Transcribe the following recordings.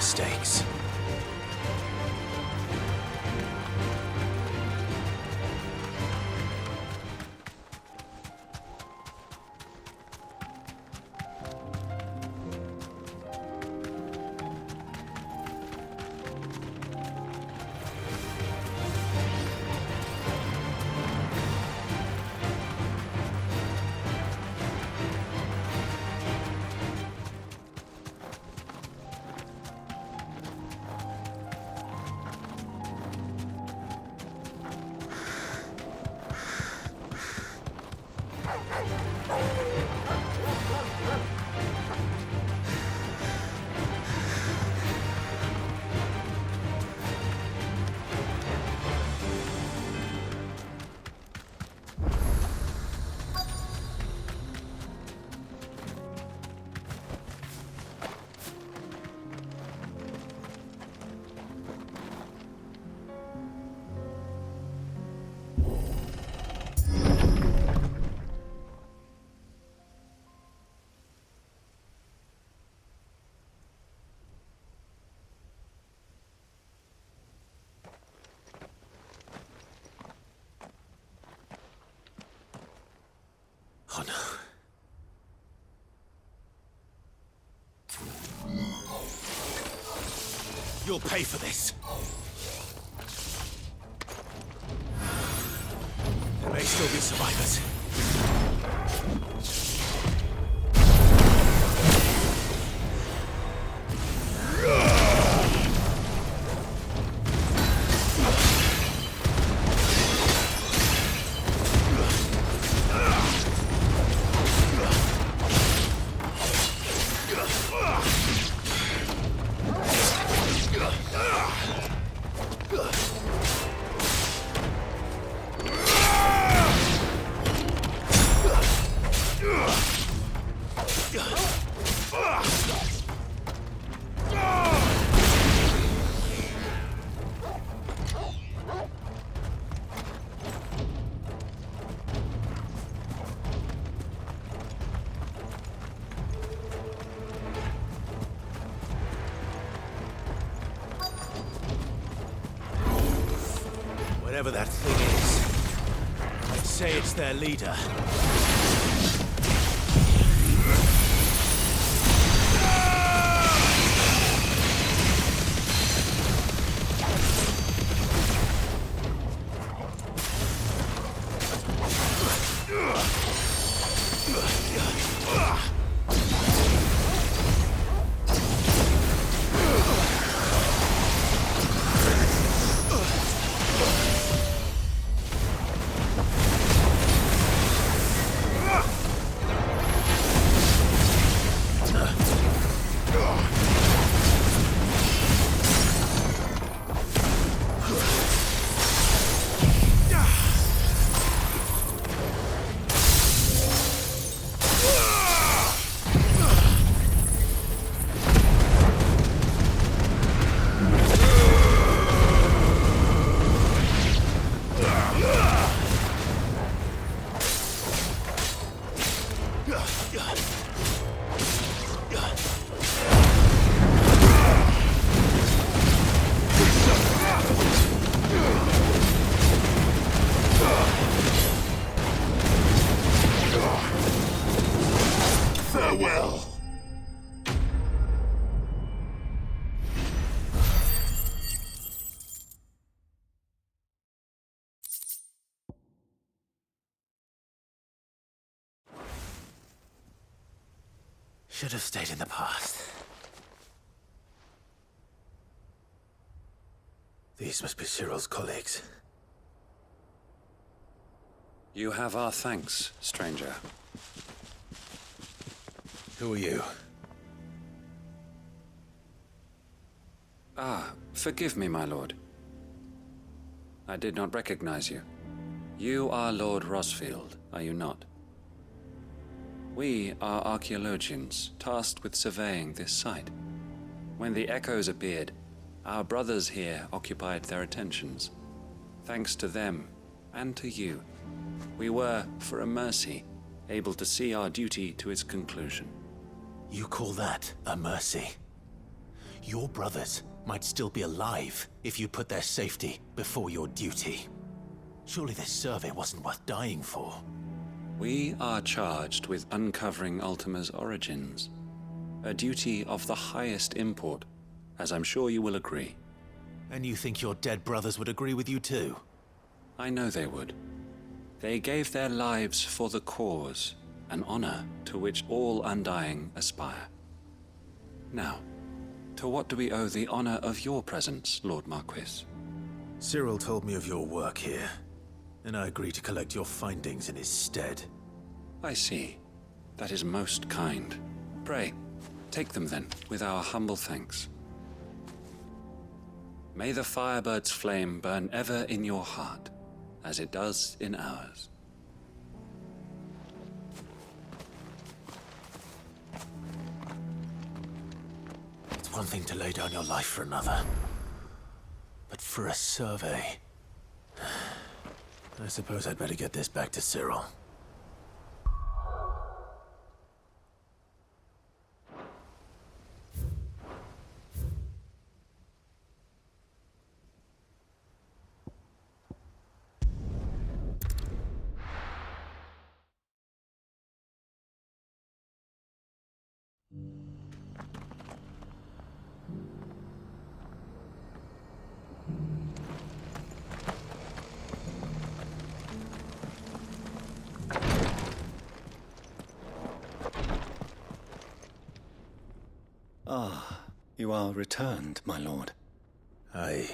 mistakes. Oh no. You'll pay for this. There may still be survivors. Whatever that thing is, I'd say it's their leader. Farewell. Should have stayed in the past. These must be Cyril's colleagues. You have our thanks, stranger. Who are you? Ah, forgive me, my lord. I did not recognize you. You are Lord Rosfield, are you not? We are archaeologians, tasked with surveying this site. When the echoes appeared, our brothers here occupied their attentions. Thanks to them, and to you, we were, for a mercy, able to see our duty to its conclusion. You call that a mercy? Your brothers might still be alive if you put their safety before your duty. Surely this survey wasn't worth dying for. We are charged with uncovering Ultima's origins. A duty of the highest import, as I'm sure you will agree. And you think your dead brothers would agree with you too? I know they would. They gave their lives for the cause, an honor to which all Undying aspire. Now, to what do we owe the honor of your presence, Lord Marquis? Cyril told me of your work here, and I agreed to collect your findings in his stead. I see. That is most kind. Pray, take them then, with our humble thanks. May the Firebird's flame burn ever in your heart, as it does in ours. It's one thing to lay down your life for another, but for a survey... I suppose I'd better get this back to Cyril. Ah, you are returned, my lord. I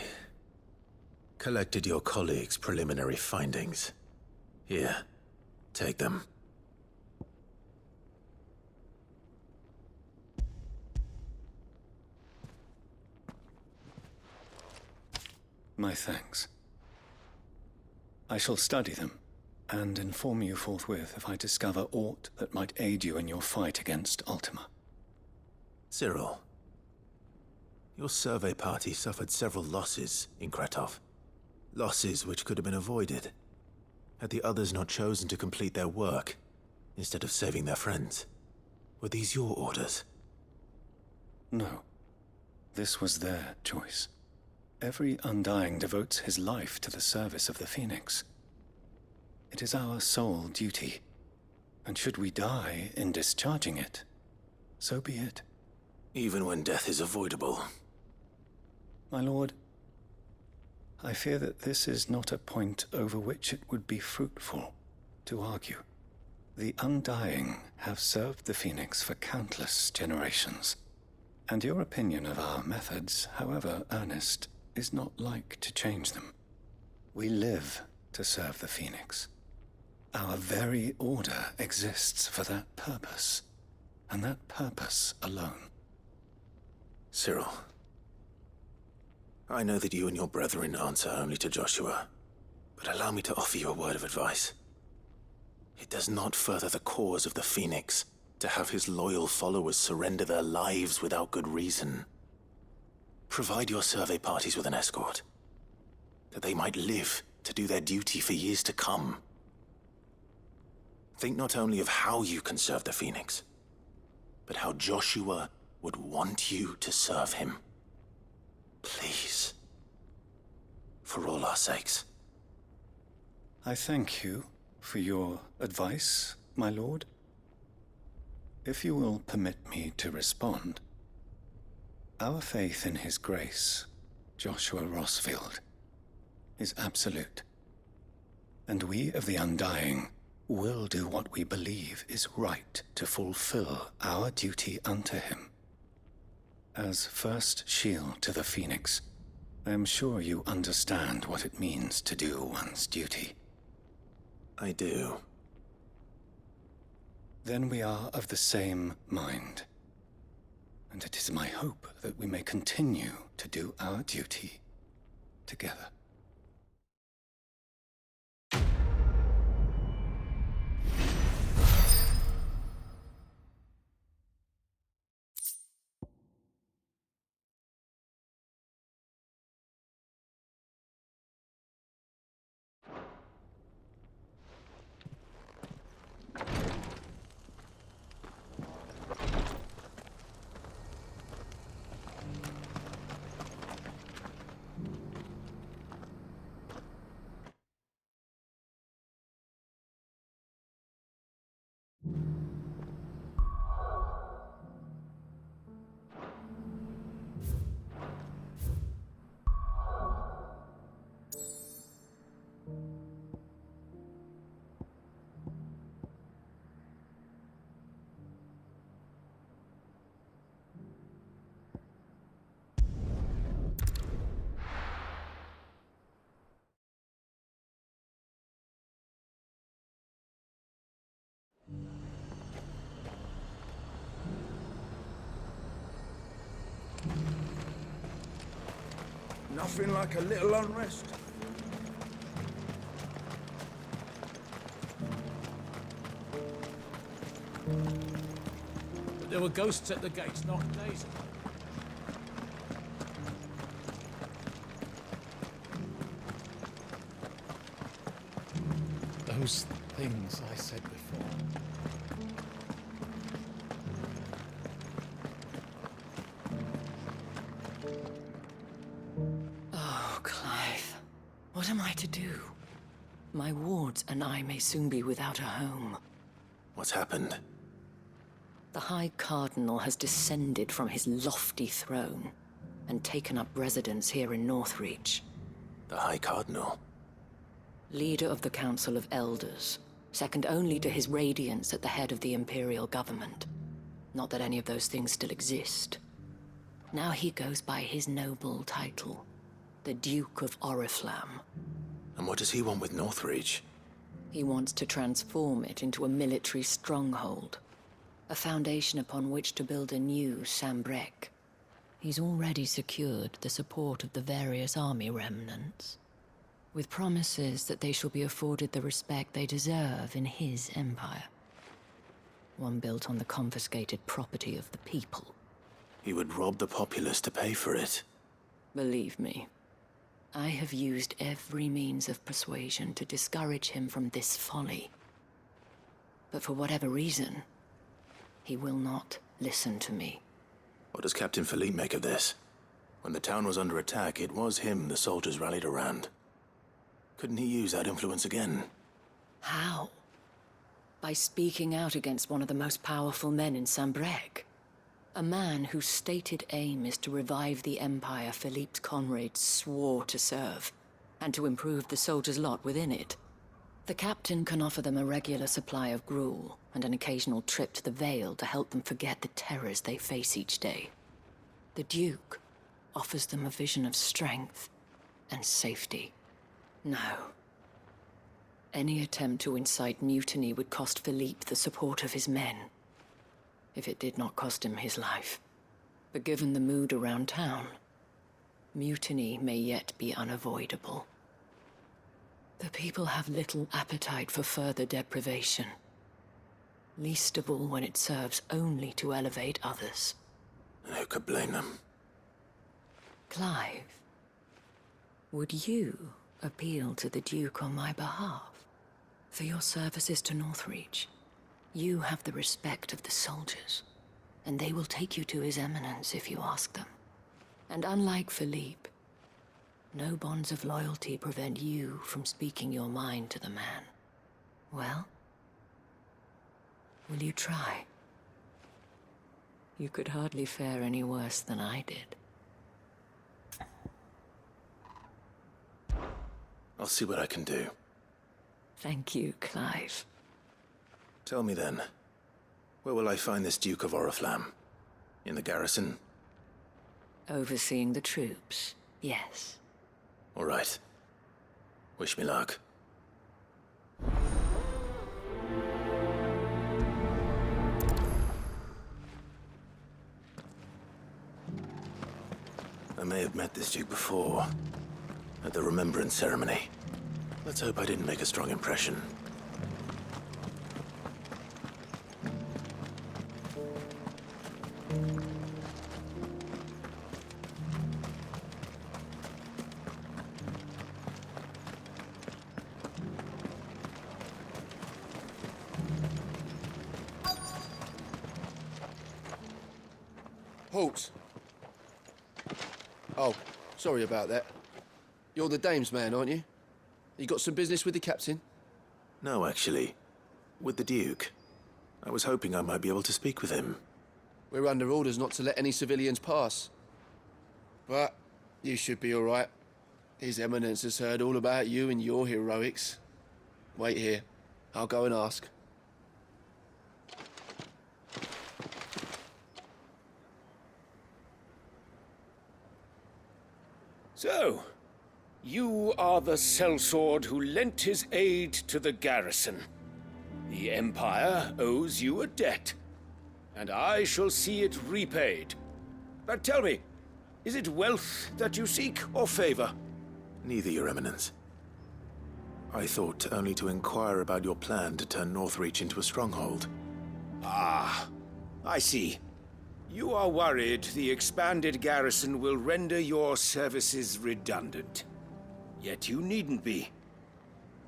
collected your colleagues' preliminary findings. Here, take them. My thanks. I shall study them, and inform you forthwith if I discover aught that might aid you in your fight against Ultima. Cyril, your survey party suffered several losses in Kretov. Losses which could have been avoided, had the others not chosen to complete their work, instead of saving their friends. Were these your orders? No. This was their choice. Every Undying devotes his life to the service of the Phoenix. It is our sole duty, and should we die in discharging it, so be it. Even when death is avoidable. My lord, I fear that this is not a point over which it would be fruitful to argue. The Undying have served the Phoenix for countless generations, and your opinion of our methods, however earnest, is not like to change them. We live to serve the Phoenix. Our very order exists for that purpose, and that purpose alone. Cyril, I know that you and your brethren answer only to Joshua, but allow me to offer you a word of advice. It does not further the cause of the Phoenix to have his loyal followers surrender their lives without good reason. Provide your survey parties with an escort, that they might live to do their duty for years to come. Think not only of how you can serve the Phoenix, but how Joshua would want you to serve him. Please. For all our sakes. I thank you for your advice, my lord. If you will permit me to respond, our faith in his grace, Joshua Rossfield, is absolute. And we of the Undying will do what we believe is right to fulfill our duty unto him. As first shield to the Phoenix, I am sure you understand what it means to do one's duty. I do. Then we are of the same mind. And it is my hope that we may continue to do our duty together. Nothing like a little unrest. But there were ghosts at the gates not days ago. Those things I said before. Oh, Clive. What am I to do? My wards and I may soon be without a home. What's happened? The High Cardinal has descended from his lofty throne and taken up residence here in Northreach. The High Cardinal? Leader of the Council of Elders, second only to his Radiance at the head of the Imperial government. Not that any of those things still exist. Now he goes by his noble title, the Duke of Oriflamme. And what does he want with Northreach? He wants to transform it into a military stronghold, a foundation upon which to build a new Sambrec. He's already secured the support of the various army remnants, with promises that they shall be afforded the respect they deserve in his empire. One built on the confiscated property of the people. He would rob the populace to pay for it. Believe me, I have used every means of persuasion to discourage him from this folly. But for whatever reason, he will not listen to me. What does Captain Philippe make of this? When the town was under attack, it was him the soldiers rallied around. Couldn't he use that influence again? How? By speaking out against one of the most powerful men in Sambrec. A man whose stated aim is to revive the empire Philippe's comrades swore to serve, and to improve the soldiers' lot within it. The captain can offer them a regular supply of gruel, and an occasional trip to the Vale to help them forget the terrors they face each day. The Duke offers them a vision of strength and safety. No. Any attempt to incite mutiny would cost Philippe the support of his men, if it did not cost him his life. But given the mood around town, mutiny may yet be unavoidable. The people have little appetite for further deprivation, least of all when it serves only to elevate others. And who could blame them? Clive, would you appeal to the Duke on my behalf? For your services to Northreach, you have the respect of the soldiers, and they will take you to His Eminence if you ask them. And unlike Philippe, no bonds of loyalty prevent you from speaking your mind to the man. Well, will you try? You could hardly fare any worse than I did. I'll see what I can do. Thank you, Clive. Tell me then, where will I find this Duke of Oriflamme? In the garrison? Overseeing the troops, yes. All right. Wish me luck. I may have met this Duke before, at the Remembrance Ceremony. Let's hope I didn't make a strong impression. Halt! Oh, sorry about that. You're the dame's man, aren't you? You got some business with the captain? No, actually. With the Duke. I was hoping I might be able to speak with him. We're under orders not to let any civilians pass. But you should be all right. His Eminence has heard all about you and your heroics. Wait here. I'll go and ask. So, you are the sellsword who lent his aid to the garrison. The Empire owes you a debt, and I shall see it repaid. But tell me, Is it wealth that you seek, or favor? Neither, Your Eminence. I thought only to inquire about your plan to turn Northreach into a stronghold. Ah, I see. You are worried the expanded garrison will render your services redundant. Yet you needn't be.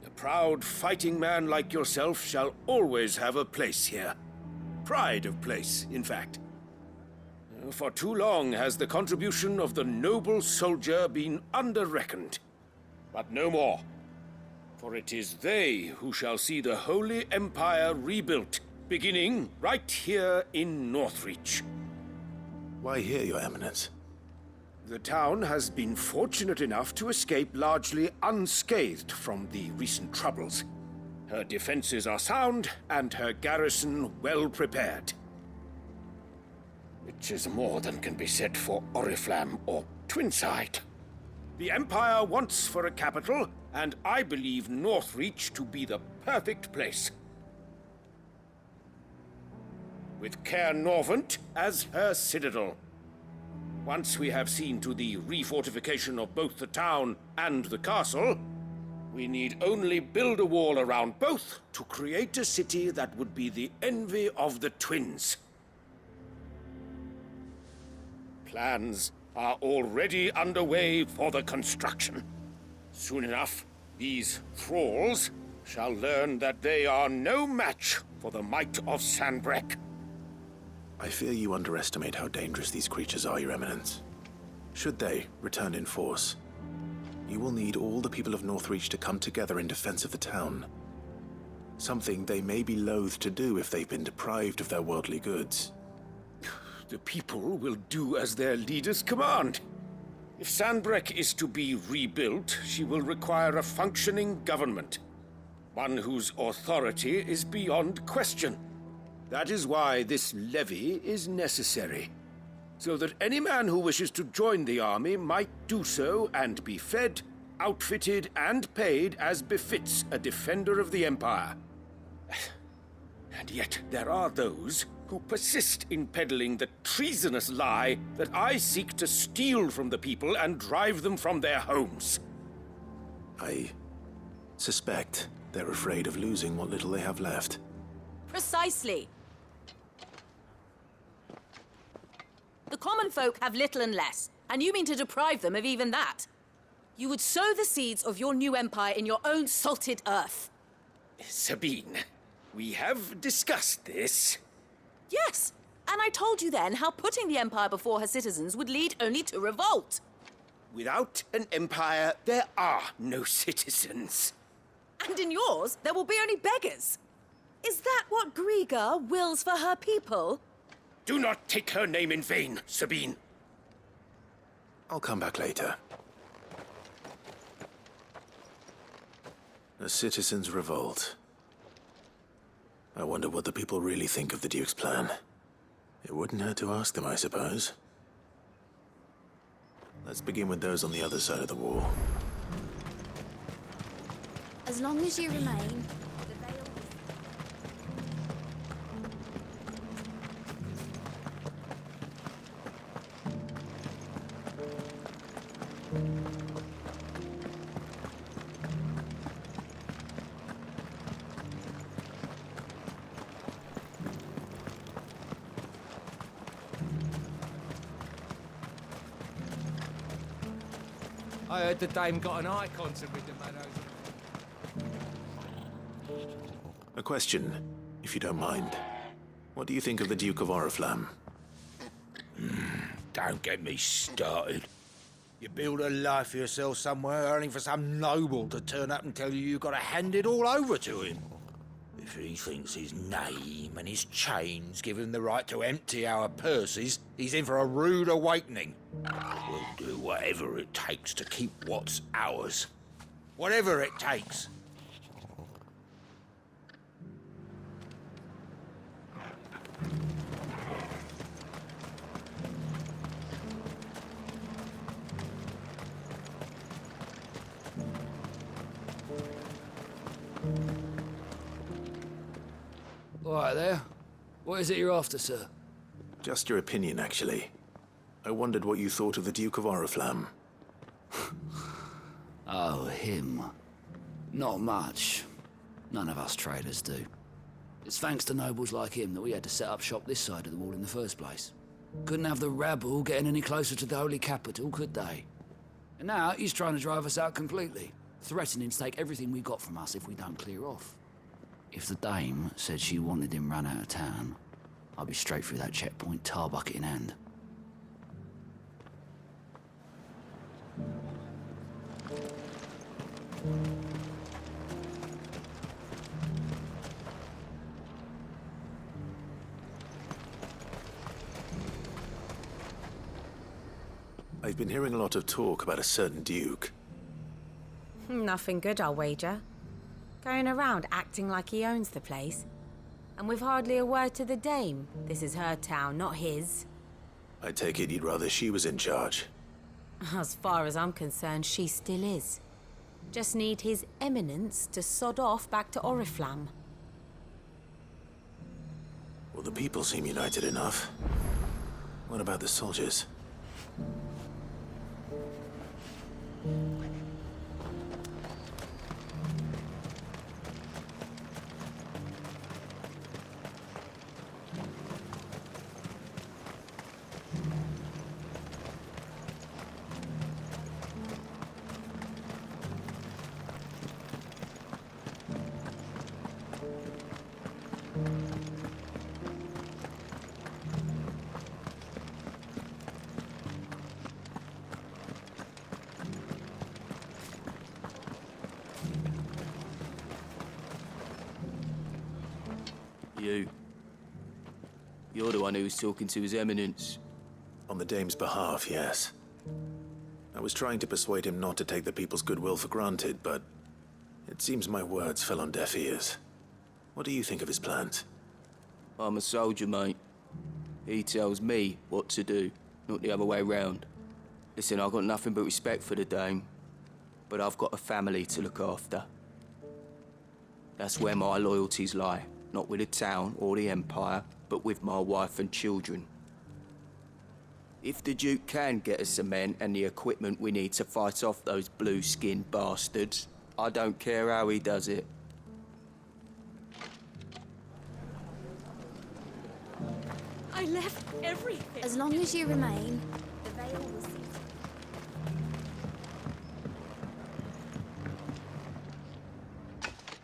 A proud fighting man like yourself shall always have a place here. Pride of place, in fact. For too long has the contribution of the noble soldier been under-reckoned. But no more. For it is they who shall see the Holy Empire rebuilt, beginning right here in Northreach. Why here, Your Eminence? The town has been fortunate enough to escape largely unscathed from the recent troubles. Her defenses are sound, and her garrison well prepared. Which is more than can be said for Oriflamme or Twinside. The Empire wants for a capital, and I believe Northreach to be the perfect place. With Caer Norvent as her citadel. Once we have seen to the refortification of both the town and the castle, we need only build a wall around both to create a city that would be the envy of the twins. Plans are already underway for the construction. Soon enough, these thralls shall learn that they are no match for the might of Sanbreque. I fear you underestimate how dangerous these creatures are, Your Eminence. Should they return in force, you will need all the people of Northreach to come together in defense of the town. Something they may be loath to do if they've been deprived of their worldly goods. The people will do as their leaders command. If Sanbreque is to be rebuilt, she will require a functioning government. One whose authority is beyond question. That is why this levy is necessary. So that any man who wishes to join the army might do so and be fed, outfitted, and paid as befits a defender of the Empire. And yet there are those who persist in peddling the treasonous lie that I seek to steal from the people and drive them from their homes. I suspect they're afraid of losing what little they have left. Precisely. The common folk have little and less, and you mean to deprive them of even that. You would sow the seeds of your new empire in your own salted earth. Sabine, we have discussed this. Yes, and I told you then how putting the empire before her citizens would lead only to revolt. Without an empire, there are no citizens. And in yours, there will be only beggars. Is that what Griga wills for her people? Do not take her name in vain, Sabine. I'll come back later. A citizens' revolt. I wonder what the people really think of the Duke's plan. It wouldn't hurt to ask them, I suppose. Let's begin with those on the other side of the wall. As long as you remain, the veil... I heard the dame got an eye concert with the Meadows. A question, if you don't mind. What do you think of the Duke of Oriflamme? Don't get me started. You build a life for yourself somewhere, earning for some noble to turn up and tell you you've got to hand it all over to him. If he thinks his name and his chains give him the right to empty our purses, he's in for a rude awakening. We'll do whatever it takes to keep what's ours. Whatever it takes. All right there. What is it you're after, sir? Just your opinion, actually. I wondered what you thought of the Duke of Oriflamme. Oh, him. Not much. None of us traders do. It's thanks to nobles like him that we had to set up shop this side of the wall in the first place. Couldn't have the rabble getting any closer to the holy capital, could they? And now he's trying to drive us out completely, threatening to take everything we got from us if we don't clear off. If the dame said she wanted him run out of town, I'd be straight through that checkpoint, tar bucket in hand. I've been hearing a lot of talk about a certain duke. Nothing good, I'll wager. Going around acting like he owns the place. And with hardly a word to the dame. This is her town, not his. I take it you'd rather she was in charge. As far as I'm concerned, she still is. Just need his eminence to sod off back to Oriflamme. Well, the people seem united enough. What about the soldiers? You're the one who was talking to His Eminence. On the dame's behalf, yes. I was trying to persuade him not to take the people's goodwill for granted, but it seems my words fell on deaf ears. What do you think of his plans? I'm a soldier, mate. He tells me what to do, not the other way round. Listen, I've got nothing but respect for the dame, but I've got a family to look after. That's where my loyalties lie, not with the town or the Empire, but with my wife and children. If the Duke can get us the men and the equipment we need to fight off those blue-skinned bastards, I don't care how he does it. I left everything. As long as you remain, the veil will see.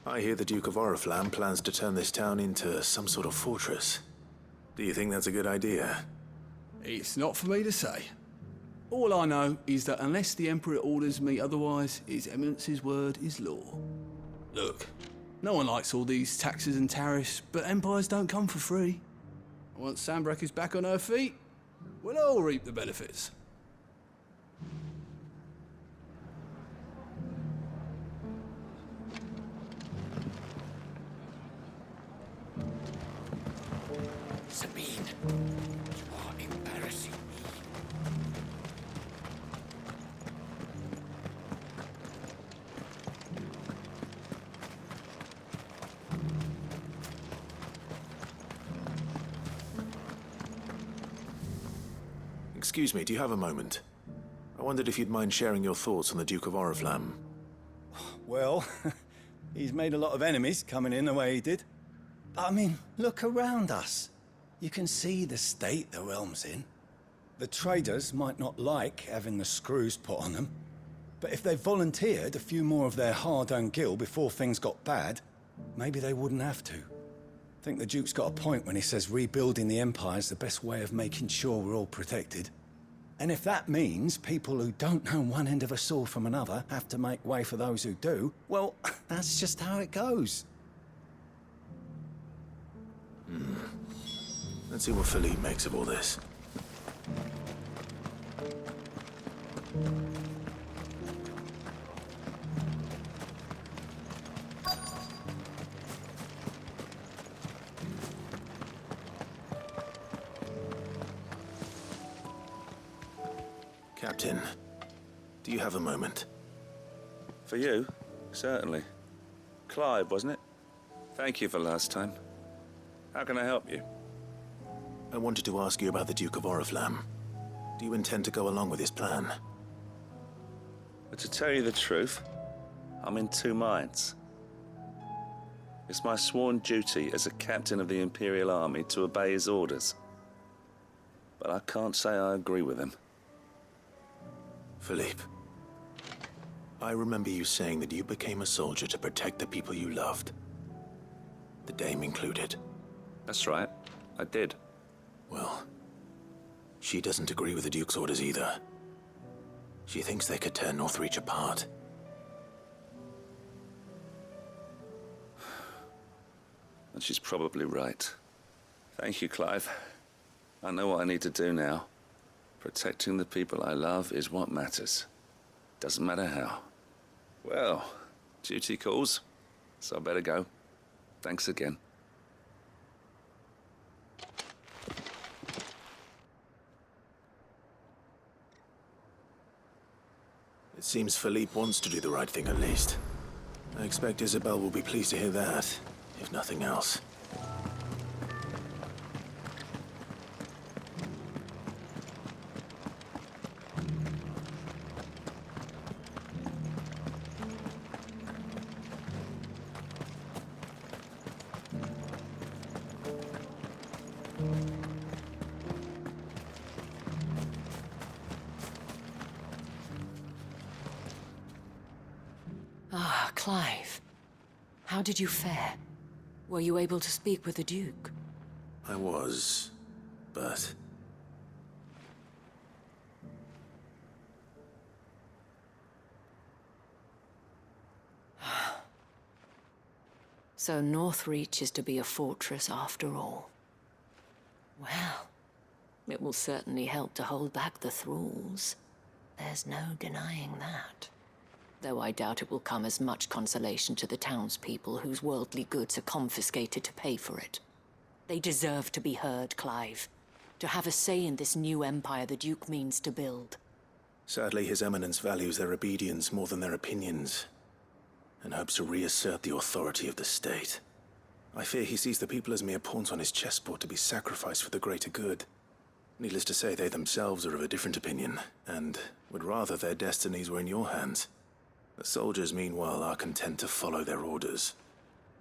I hear the Duke of Oriflamme plans to turn this town into some sort of fortress. Do you think that's a good idea? It's not for me to say. All I know is that unless the Emperor orders me otherwise, His Eminence's word is law. Look, no one likes all these taxes and tariffs, but empires don't come for free. Once Sanbreque is back on her feet, we'll all reap the benefits. Sabine, you are embarrassing me. Excuse me, do you have a moment? I wondered if you'd mind sharing your thoughts on the Duke of Oriflamme. Well, he's made a lot of enemies coming in the way he did. I mean, look around us. You can see the state the realm's in. The traders might not like having the screws put on them, but if they volunteered a few more of their hard-earned gil before things got bad, maybe they wouldn't have to. I think the Duke's got a point when he says rebuilding the Empire's the best way of making sure we're all protected. And if that means people who don't know one end of a sword from another have to make way for those who do, well, that's just how it goes. Let's see what Philippe makes of all this. Captain, do you have a moment? For you? Certainly. Clive, wasn't it? Thank you for last time. How can I help you? I wanted to ask you about the Duke of Oriflamme. Do you intend to go along with his plan? But to tell you the truth, I'm in two minds. It's my sworn duty as a captain of the Imperial Army to obey his orders. But I can't say I agree with him. Philippe, I remember you saying that you became a soldier to protect the people you loved. The Dame included. That's right, I did. Well, she doesn't agree with the Duke's orders either. She thinks they could tear Northreach apart. And she's probably right. Thank you, Clive. I know what I need to do now. Protecting the people I love is what matters. Doesn't matter how. Well, duty calls, so I better go. Thanks again. It seems Philippe wants to do the right thing at least. I expect Isabel will be pleased to hear that, if nothing else. Ah, Clive. How did you fare? Were you able to speak with the Duke? I was, but... So Northreach is to be a fortress after all. Well, it will certainly help to hold back the thralls. There's no denying that. Though I doubt it will come as much consolation to the townspeople whose worldly goods are confiscated to pay for it. They deserve to be heard, Clive. To have a say in this new empire the Duke means to build. Sadly, His Eminence values their obedience more than their opinions, and hopes to reassert the authority of the state. I fear he sees the people as mere pawns on his chessboard to be sacrificed for the greater good. Needless to say, they themselves are of a different opinion, and would rather their destinies were in your hands. The soldiers, meanwhile, are content to follow their orders.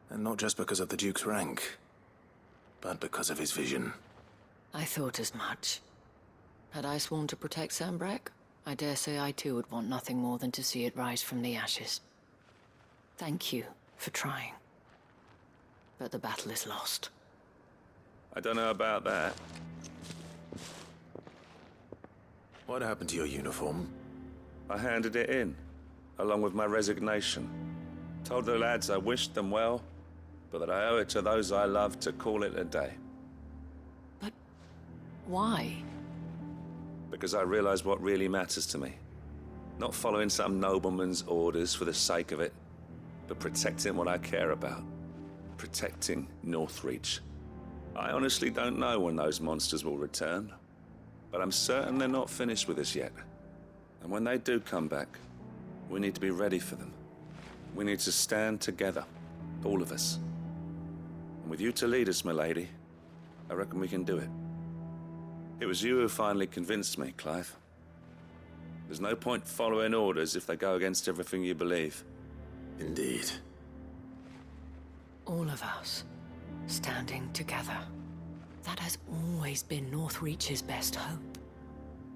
And not just because of the Duke's rank, but because of his vision. I thought as much. Had I sworn to protect Sanbreque, I dare say I too would want nothing more than to see it rise from the ashes. Thank you for trying. But the battle is lost. I don't know about that. What happened to your uniform? I handed it in, along with my resignation. Told the lads I wished them well, but that I owe it to those I love to call it a day. But why? Because I realize what really matters to me. Not following some nobleman's orders for the sake of it, but protecting what I care about. Protecting Northreach. I honestly don't know when those monsters will return, but I'm certain they're not finished with us yet. And when they do come back, we need to be ready for them. We need to stand together, all of us. And with you to lead us, milady, I reckon we can do it. It was you who finally convinced me, Clive. There's no point following orders if they go against everything you believe. Indeed. All of us, standing together. That has always been Northreach's best hope,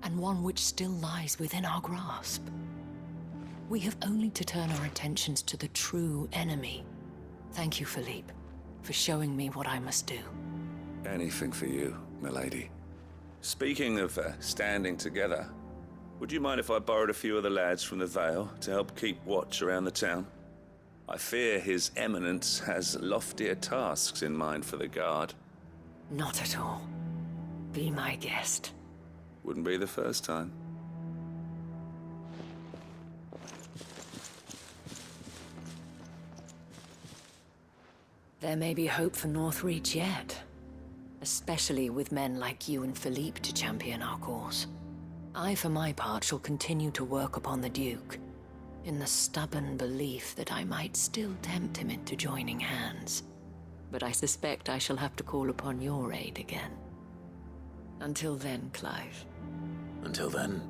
and one which still lies within our grasp. We have only to turn our attentions to the true enemy. Thank you, Philippe, for showing me what I must do. Anything for you, milady. Speaking of standing together, would you mind if I borrowed a few of the lads from the Vale to help keep watch around the town? I fear His Eminence has loftier tasks in mind for the guard. Not at all. Be my guest. Wouldn't be the first time. There may be hope for Northreach yet. Especially with men like you and Philippe to champion our cause. I, for my part, shall continue to work upon the Duke, in the stubborn belief that I might still tempt him into joining hands. But I suspect I shall have to call upon your aid again. Until then, Clive. Until then...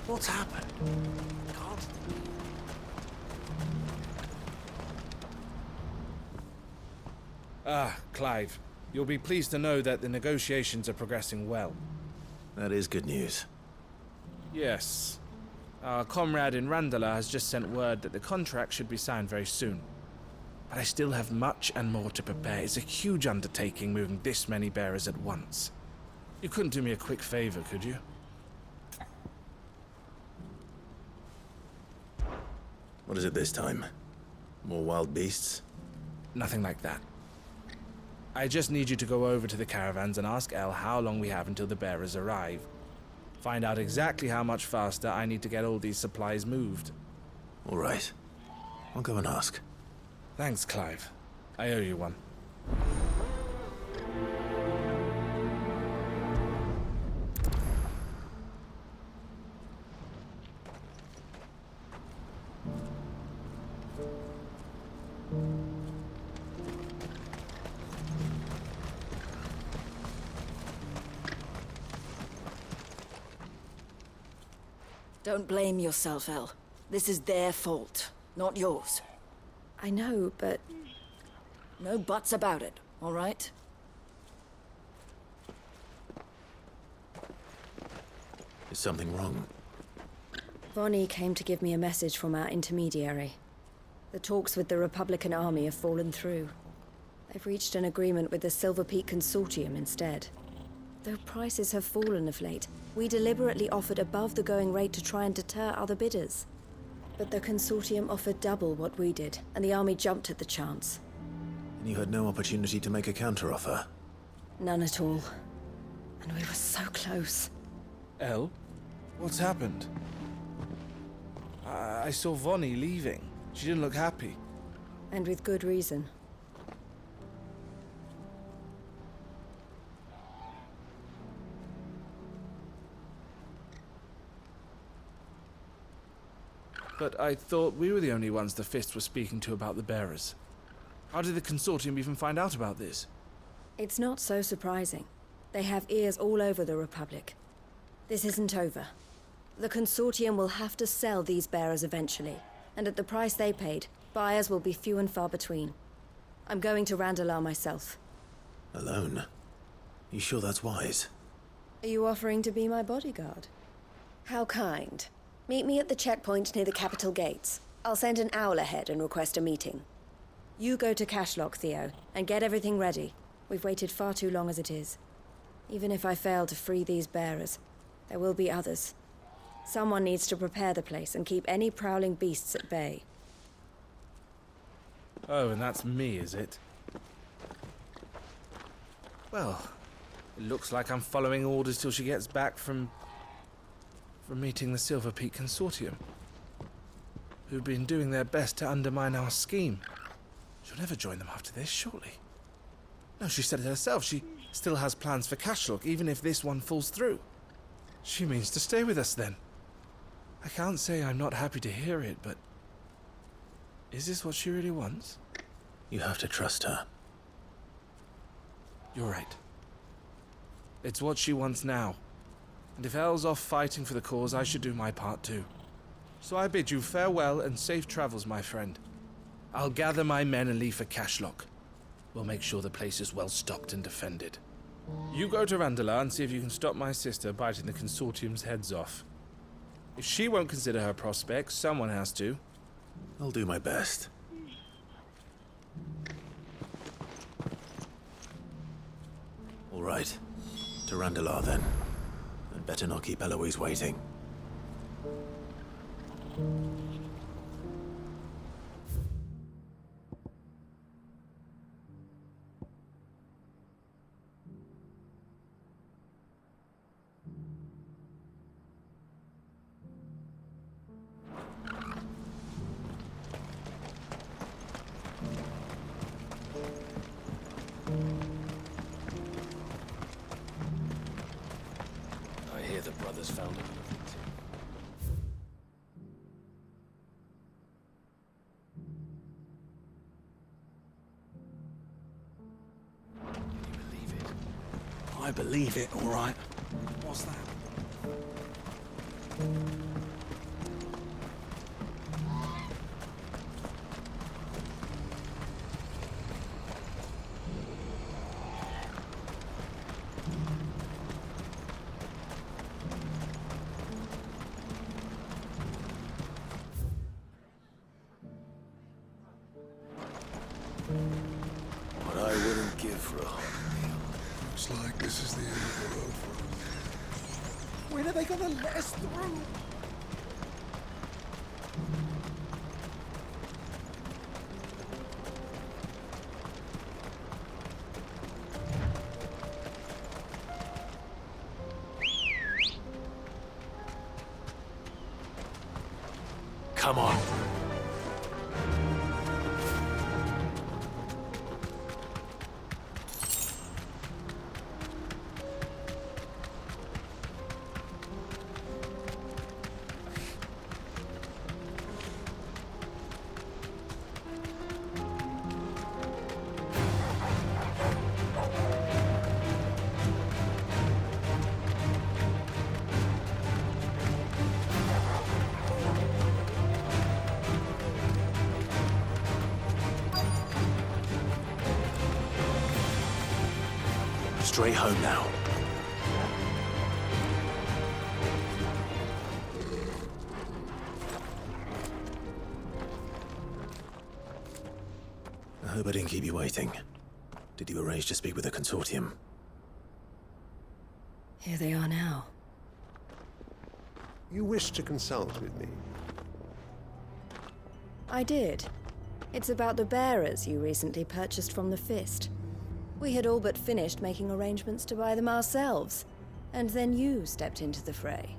What's happened? Clive. You'll be pleased to know that the negotiations are progressing well. That is good news. Yes. Our comrade in Randala has just sent word that the contract should be signed very soon. But I still have much and more to prepare. It's a huge undertaking moving this many bearers at once. You couldn't do me a quick favor, could you? What is it this time? More wild beasts? Nothing like that. I just need you to go over to the caravans and ask El how long we have until the bearers arrive. Find out exactly how much faster I need to get all these supplies moved. All right. I'll go and ask. Thanks, Clive. I owe you one. Don't blame yourself, El. This is their fault, not yours. I know, but... No buts about it, all right? Is something wrong? Vonnie came to give me a message from our intermediary. The talks with the Republican army have fallen through. They've reached an agreement with the Silver Peak Consortium instead. Though prices have fallen of late, we deliberately offered above the going rate to try and deter other bidders. But the Consortium offered double what we did, and the army jumped at the chance. And you had no opportunity to make a counteroffer? None at all. And we were so close. El? What's happened? I saw Vonnie leaving. She didn't look happy. And with good reason. But I thought we were the only ones the Fist were speaking to about the bearers. How did the Consortium even find out about this? It's not so surprising. They have ears all over the Republic. This isn't over. The Consortium will have to sell these bearers eventually, and at the price they paid, buyers will be few and far between. I'm going to Randalar myself. Alone? You sure that's wise? Are you offering to be my bodyguard? How kind. Meet me at the checkpoint near the capital gates. I'll send an owl ahead and request a meeting. You go to Cashlock, Theo, and get everything ready. We've waited far too long as it is. Even if I fail to free these bearers, there will be others. Someone needs to prepare the place and keep any prowling beasts at bay. Oh, and that's me, is it? Well, it looks like I'm following orders till she gets back from meeting the Silver Peak Consortium, who've been doing their best to undermine our scheme. She'll never join them after this, surely. No, she said it herself. She still has plans for Cashlock, even if this one falls through. She means to stay with us, then. I can't say I'm not happy to hear it, but... is this what she really wants? You have to trust her. You're right. It's what she wants now. And if El's off fighting for the cause, I should do my part too. So I bid you farewell and safe travels, my friend. I'll gather my men and leave for Cashlock. We'll make sure the place is well stocked and defended. You go to Randalar and see if you can stop my sister biting the Consortium's heads off. If she won't consider her prospects, someone has to. I'll do my best. All right. To Randalar, then. I'd better not keep Eloise waiting. I hear the brothers found another victim. Can you believe it? I believe it, all right. What's that? What I wouldn't give for a hot meal. Looks like this is the end of the road for us. When are they gonna let us through? Come on. Straight home now. I hope I didn't keep you waiting. Did you arrange to speak with the consortium? Here they are now. You wish to consult with me? I did. It's about the bearers you recently purchased from the Fist. We had all but finished making arrangements to buy them ourselves, and then you stepped into the fray.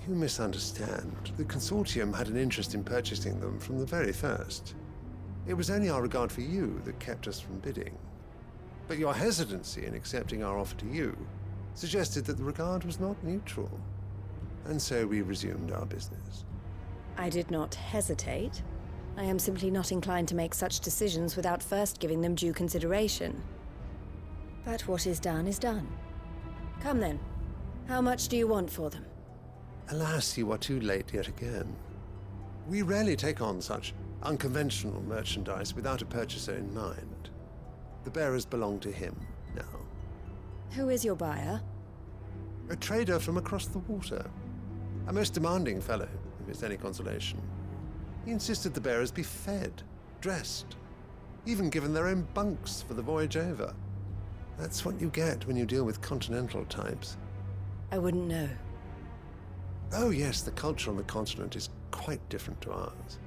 You misunderstand. The consortium had an interest in purchasing them from the very first. It was only our regard for you that kept us from bidding. But your hesitancy in accepting our offer to you suggested that the regard was not mutual. And so we resumed our business. I did not hesitate. I am simply not inclined to make such decisions without first giving them due consideration. But what is done is done. Come then. How much do you want for them? Alas, you are too late yet again. We rarely take on such unconventional merchandise without a purchaser in mind. The bearers belong to him now. Who is your buyer? A trader from across the water. A most demanding fellow, if it's any consolation. He insisted the bearers be fed, dressed, even given their own bunks for the voyage over. That's what you get when you deal with continental types. I wouldn't know. Oh yes, the culture on the continent is quite different to ours.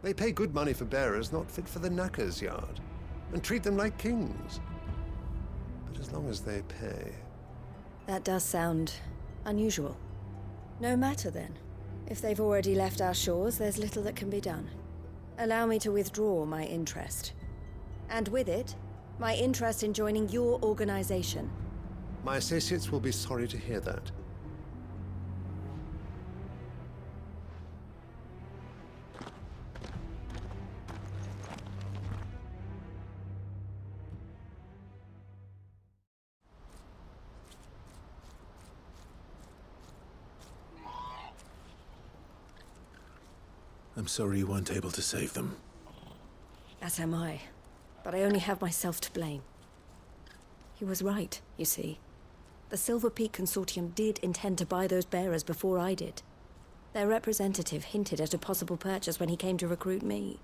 They pay good money for bearers not fit for the knacker's yard, and treat them like kings. But as long as they pay... That does sound unusual. No matter then. If they've already left our shores, there's little that can be done. Allow me to withdraw my interest. And with it, my interest in joining your organization. My associates will be sorry to hear that. I'm sorry you weren't able to save them. As am I. But I only have myself to blame. He was right, you see. The Silver Peak Consortium did intend to buy those bearers before I did. Their representative hinted at a possible purchase when he came to recruit me.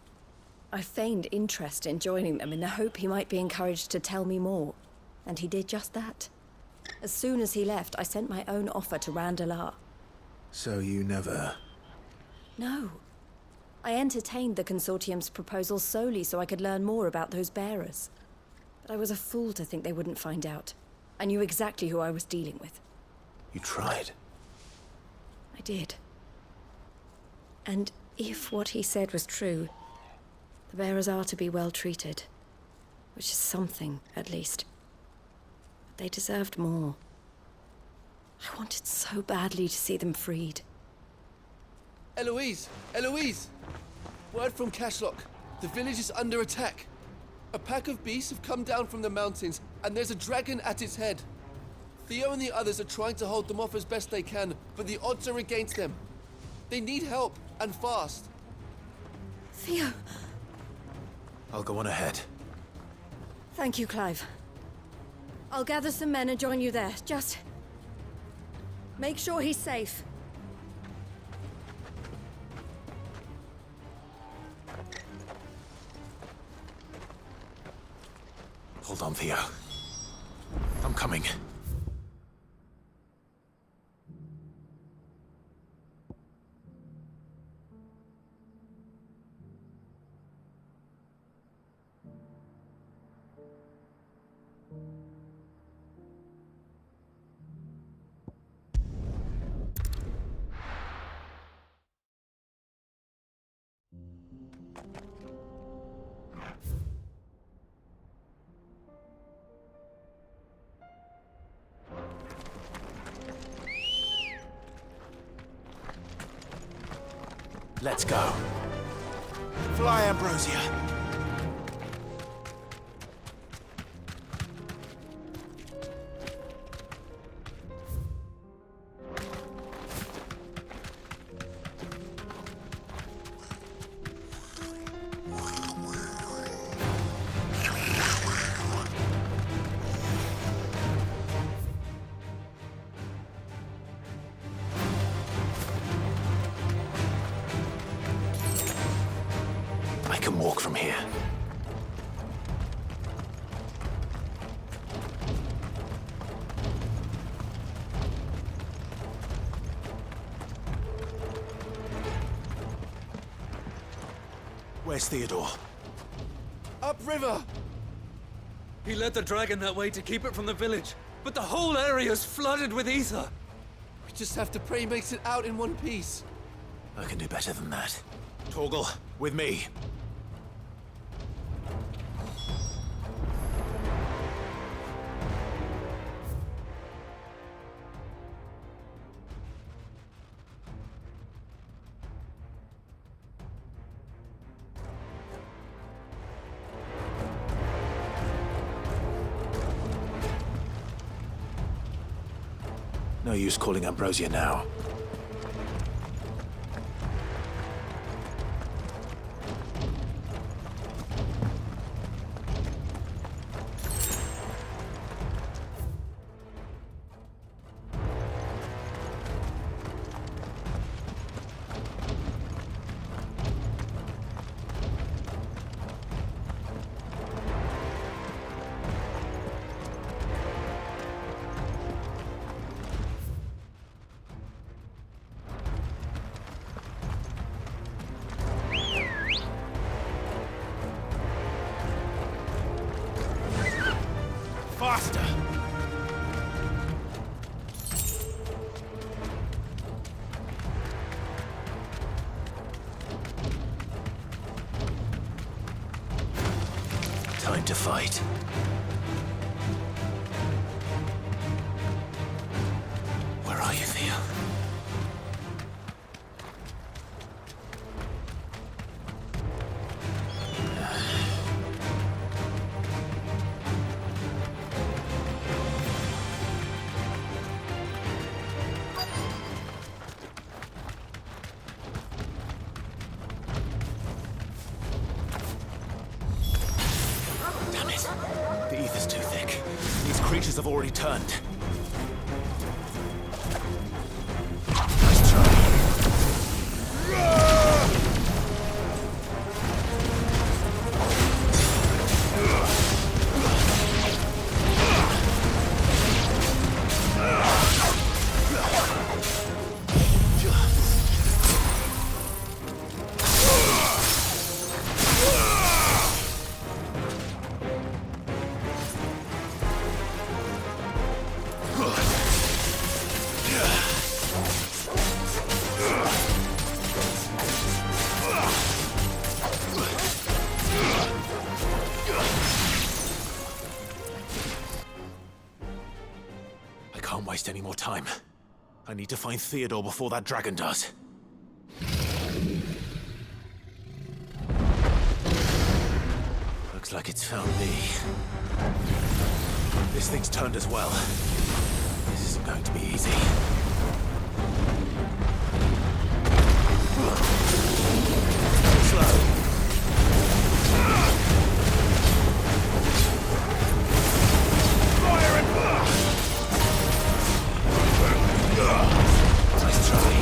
I feigned interest in joining them in the hope he might be encouraged to tell me more, and he did just that. As soon as he left, I sent my own offer to Randalar. So you never... No. I entertained the Consortium's proposal solely so I could learn more about those bearers. But I was a fool to think they wouldn't find out. I knew exactly who I was dealing with. You tried. I did. And if what he said was true, the bearers are to be well treated. Which is something, at least. But they deserved more. I wanted so badly to see them freed. Eloise! Eloise! Word from Cashlock. The village is under attack. A pack of beasts have come down from the mountains, and there's a dragon at its head. Theo and the others are trying to hold them off as best they can, but the odds are against them. They need help, and fast. Theo! I'll go on ahead. Thank you, Clive. I'll gather some men and join you there. Just... make sure he's safe. Hold on, Theo. I'm coming. Let's go. Fly, Ambrosia. I can walk from here. Where's Theodore? Upriver! He led the dragon that way to keep it from the village, but the whole area's flooded with ether. We just have to pray he makes it out in one piece. I can do better than that. Torgal, with me. No use calling Ambrosia now. Faster! Time to fight. Where are you, Theo? Damn it. The ether's too thick. These creatures have already turned. Nice try. waste any more time. I need to find Theodore before that dragon does. Looks like it's found me. This thing's turned as well. This isn't going to be easy. Slow. Fire and nice try.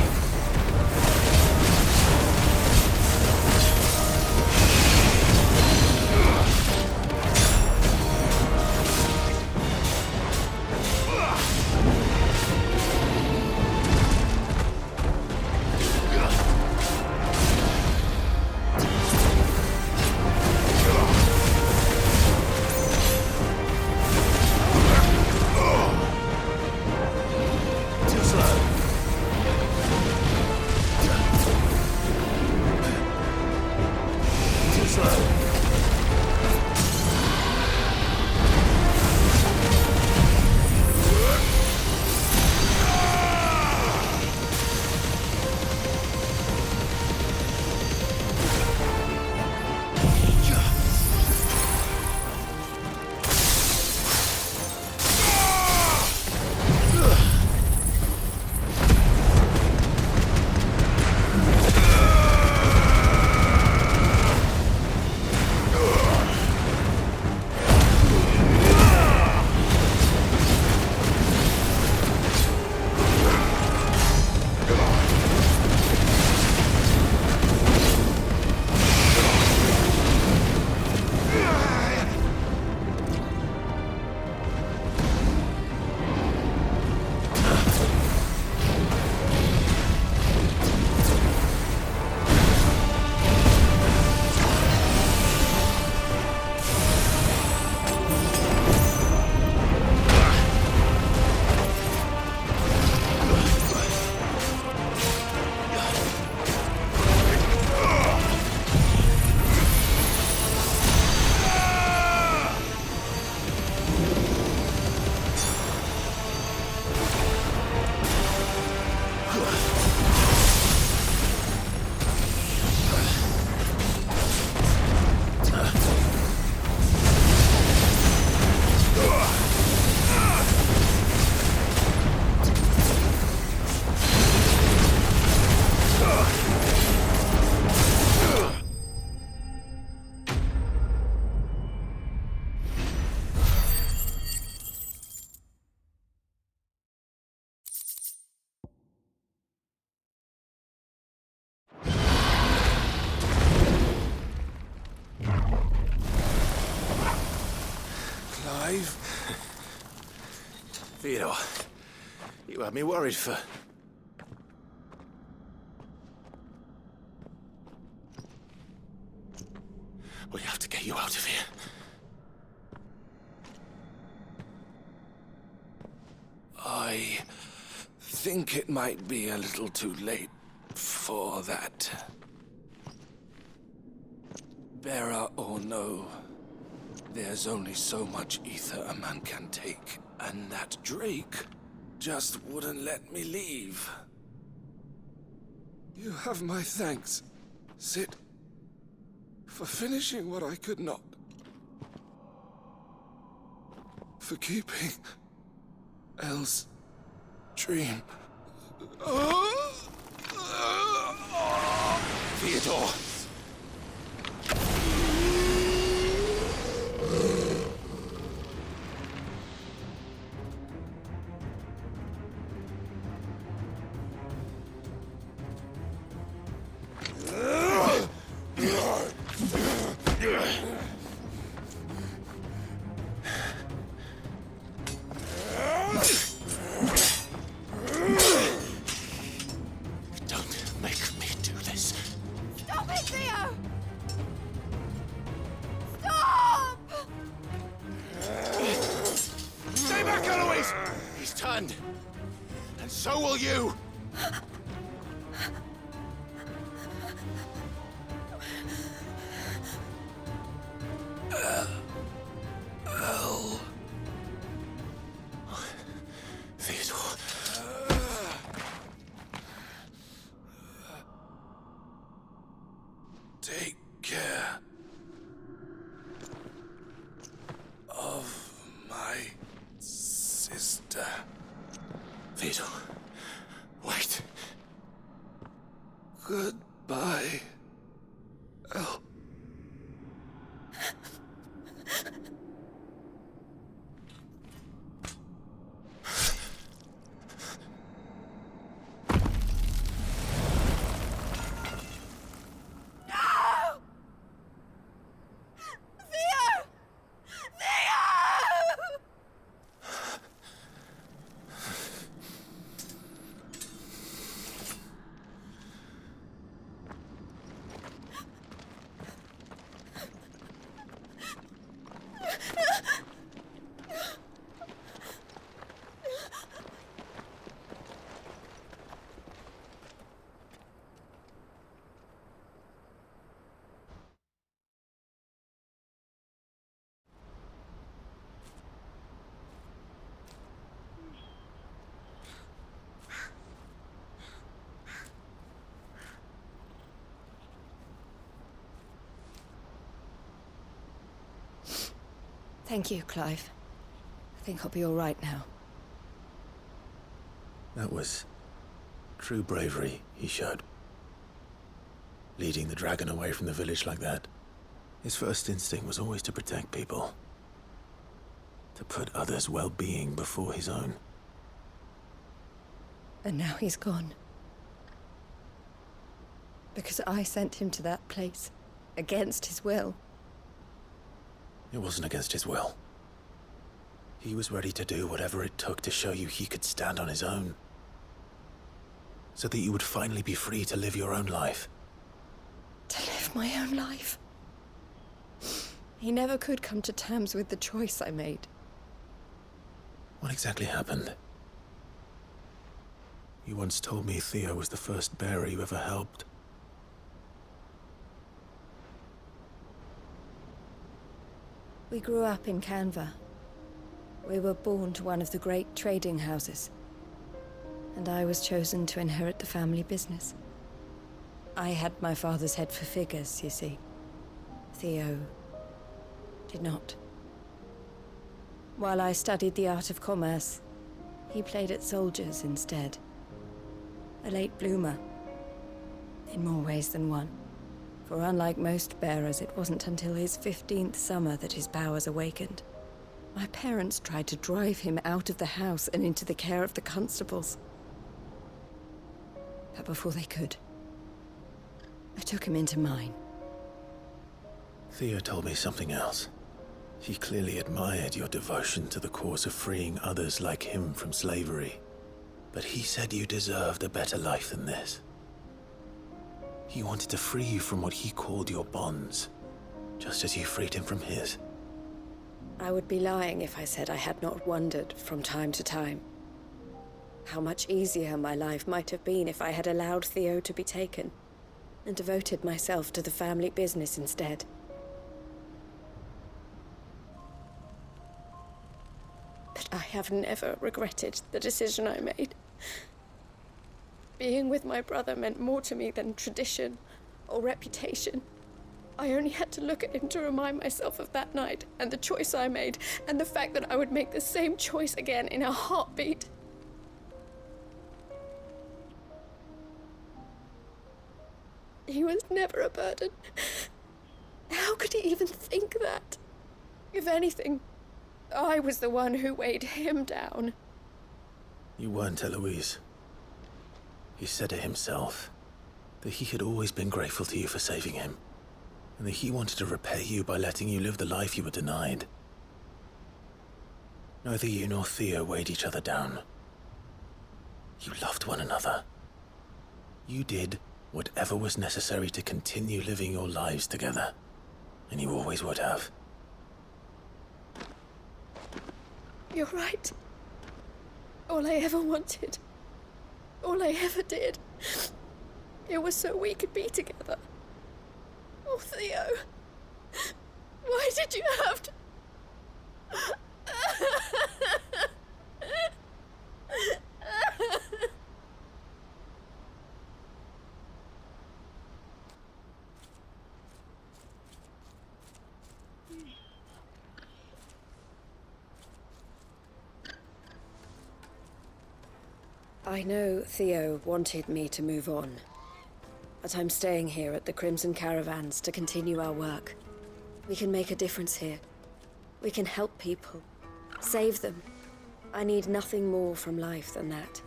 Theodore, you had me worried for... We have to get you out of here. I think it might be a little too late for that. Bearer or no, there's only so much ether a man can take, and that Drake just wouldn't let me leave. You have my thanks, Sid, for finishing what I could not. For keeping Elle's dream. Theodore! And so will you! Theodore. Take care of my sister. Theodore, wait. Goodbye, El. Thank you, Clive. I think I'll be all right now. That was true bravery he showed. Leading the dragon away from the village like that. His first instinct was always to protect people. To put others' well-being before his own. And now he's gone. Because I sent him to that place, against his will. It wasn't against his will. He was ready to do whatever it took to show you he could stand on his own. So that you would finally be free to live your own life. To live my own life. He never could come to terms with the choice I made. What exactly happened? You once told me Theo was the first bearer you ever helped. We grew up in Canva. We were born to one of the great trading houses. And I was chosen to inherit the family business. I had my father's head for figures, you see. Theo did not. While I studied the art of commerce, he played at soldiers instead. A late bloomer, in more ways than one. For unlike most bearers, it wasn't until his 15th summer that his powers awakened. My parents tried to drive him out of the house and into the care of the constables. But before they could, I took him into mine. Theo told me something else. He clearly admired your devotion to the cause of freeing others like him from slavery. But he said you deserved a better life than this. He wanted to free you from what he called your bonds, just as you freed him from his. I would be lying if I said I had not wondered from time to time how much easier my life might have been if I had allowed Theo to be taken and devoted myself to the family business instead. But I have never regretted the decision I made. Being with my brother meant more to me than tradition or reputation. I only had to look at him to remind myself of that night and the choice I made and the fact that I would make the same choice again in a heartbeat. He was never a burden. How could he even think that? If anything, I was the one who weighed him down. You weren't, Eloise. He said it himself, that he had always been grateful to you for saving him, and that he wanted to repay you by letting you live the life you were denied. Neither you nor Theo weighed each other down. You loved one another. You did whatever was necessary to continue living your lives together, and you always would have. You're right. All I ever wanted, all I ever did, it was so we could be together. Oh, Theo, why did you have to... I know Theo wanted me to move on, but I'm staying here at the Crimson Caravans to continue our work. We can make a difference here. We can help people, save them. I need nothing more from life than that.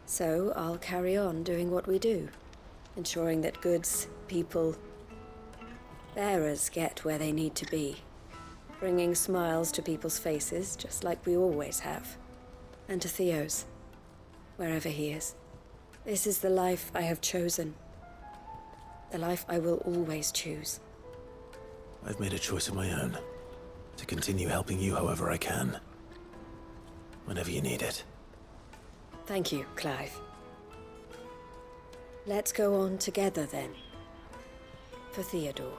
So I'll carry on doing what we do, ensuring that goods, people, bearers get where they need to be, bringing smiles to people's faces just like we always have, and to Theo's, wherever he is. This is the life I have chosen, the life I will always choose. I've made a choice of my own, to continue helping you however I can, whenever you need it. Thank you, Clive. Let's go on together then, for Theodore.